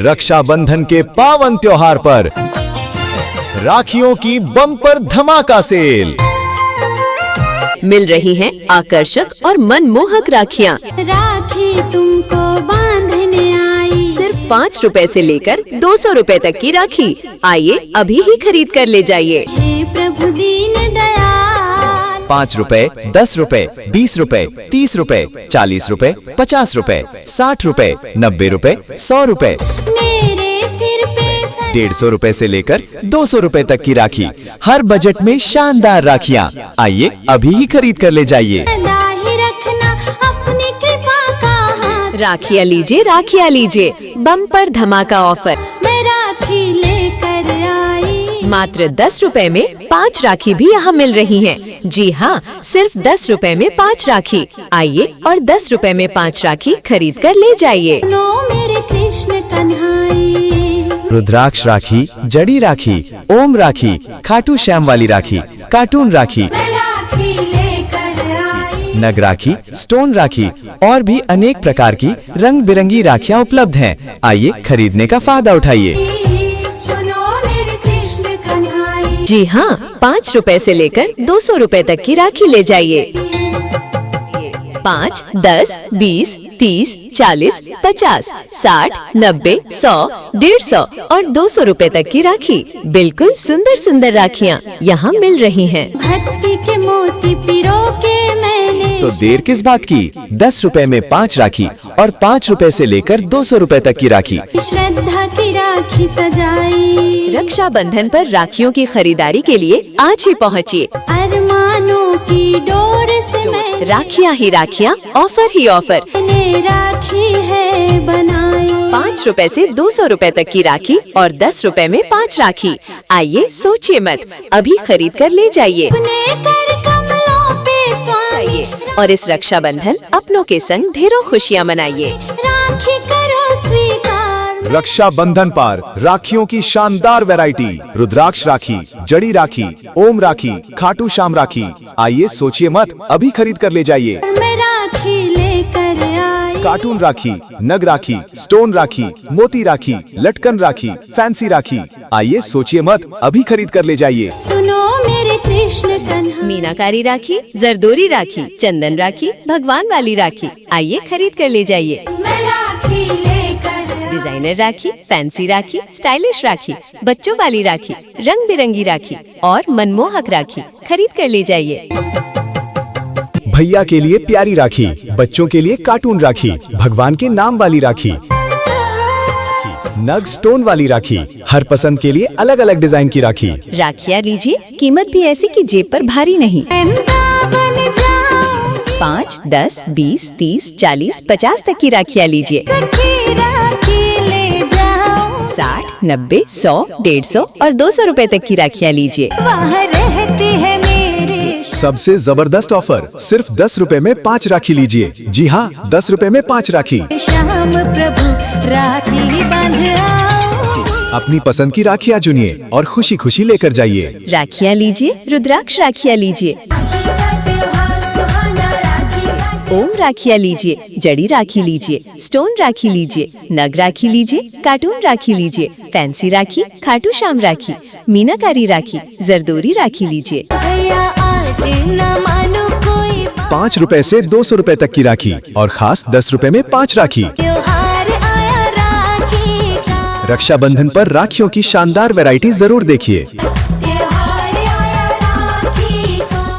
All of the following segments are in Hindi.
रक्षाबंधन के पावन त्योहार पर राखियों की बम्पर धमाका सेल। मिल रही हैं आकर्षक और मनमोहक राखियाँ। राखी तुमको बांधने आई। सिर्फ 5 रुपए से लेकर 200 रुपए तक की राखी। आइए अभी ही खरीद कर ले जाइए। हे प्रभु दीन दयाल। 5 रुपए, 10 रुपए, 20 रुपए, 30 रुपए, 40 रुपए, 50 रुपए, 60 रुपए, 90 रुपए, 100 रुपए, मेरे सिर पे 150 रुपए से लेकर 200 रुपए तक की राखी। हर बजट में शानदार राखियाँ। आइए अभी ही खरीद कर ले जाइए। सदा ही रखना अपनी कृपा का हाथ। राखियाँ लीजिए बम्पर धमाका ऑफर। मैं राखी लेकर आई। मात्र 10 रुपए में 5 राखी भी यहाँ मिल रही हैं। जी हाँ, सिर्फ 10 रुपए में 5 राखी। आइए और 10 रुपए में 5 राखी खरीद कर ले जाइए। नो मेरे कृष्ण कन्हाई। रुद्राक्ष राखी, जड़ी राखी, ओम राखी, खाटू श्याम वाली राखी, कार्टून राखी, मैं राखी लेकर आई। नग राखी, स्टोन राखी और भी अनेक प्रकार की रंग बिरंगी राखियाँ उपलब्ध हैं। आइए खरीदने का फायदा उठाइए। सुनो मेरे कृष्ण कन्हाई। जी हाँ, 5 रुपए से लेकर 200 रुपए तक की राखी ले जाइए। 5, 10, 20, 30, 40, 50, 60, 90, 100, 150 और 200 रुपए तक की राखी। बिल्कुल सुंदर सुंदर राखियाँ यहाँ मिल रही हैं। भक्ति के मोती पिरो के मैंने। तो देर किस बात की? 10 रुपए में 5 राखी और 5 रुपए से लेकर 200 रुपए तक की राखी। श्रद्धा की राखी सजाई। रक्षाबंधन पर राखियों की खरीदारी के लिए आज ही पहुँचिए। अरमानों की डोर से मैं राखियाँ ही राखियाँ, ऑफर ही ऑफर। मैंने राखी है बनाई। 5 रुपए से 200 रुपए तक की राखी और 10 रुपए में 5 राखी। आइए सोचिए मत, अभी खरीद कर ले जाइए। अपने कर कमलों पे स्वामी। और इस रक्षाबंधन अपनों के संग ढेरों खुशियाँ मनाइए। राखी करो स्वीकार। रक्षाबंधन पर राखियों की शानदार वैरायटी। रुद्राक्ष राखी, जड़ी राखी, ओम राखी, खाटू श्याम राखी। आइए सोचिए मत, अभी खरीद कर ले जाइए। मैं राखी लेकर आई। कार्टून राखी, नग राखी, स्टोन राखी, मोती राखी, लटकन राखी, फैंसी राखी। आइए सोचिए मत, अभी खरीद कर ले जाइए। सुनो मेरे कृष्ण कन्हाई। मीनाकारी राखी, जरदोरी राखी, चंदन राखी, भगवान वाली राखी। आइए खरीद कर ले जाइए। मैं राखी लेकर आई। डिजाइनर राखी, फैंसी राखी, स्टाइलिश राखी, बच्चों वाली राखी, रंग बिरंगी राखी और मनमोहक राखी खरीद कर ले जाइए। भैया के लिए प्यारी राखी, बच्चों के लिए कार्टून राखी, भगवान के नाम वाली राखी, नग स्टोन वाली राखी, हर पसंद के लिए अलग अलग डिजाइन की राखी। राखियाँ लीजिए, कीमत भी ऐसी कि जेब पर भारी नहीं। 5, 10, 20, 30, 40, 50 तक की राखियाँ लीजिए। 60, 90, 100, 150 और 200 रुपए तक की राखियाँ लीजिए। सबसे जबरदस्त ऑफर, सिर्फ 10 रुपए में 5 राखी लीजिए। जी हाँ, 10 रुपए में 5 राखी। श्याम प्रभु राखी बांध आओ। अपनी पसंद की राखियाँ चुनिए और खुशी खुशी लेकर जाइए। राखियाँ लीजिए, रुद्राक्ष राखियाँ लीजिए, ओम राखियाँ लीजिए, जड़ी राखी लीजिए, स्टोन राखी लीजिए, नग राखी लीजिए, कार्टून राखी लीजिए, फैंसी राखी, खाटू श्याम राखी, मीनाकारी राखी, जरदोरी राखी लीजिए। 5 रुपए से 200 रुपए तक की राखी और खास 10 रुपए में 5 राखी। रक्षाबंधन पर राखियों की शानदार वैरायटी जरूर देखिए।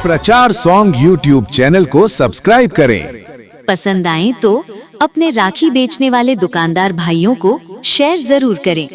प्रचार सॉन्ग यूट्यूब चैनल को सब्सक्राइब करें। पसंद आए तो अपने राखी बेचने वाले दुकानदार भाइयों को शेयर जरूर करें।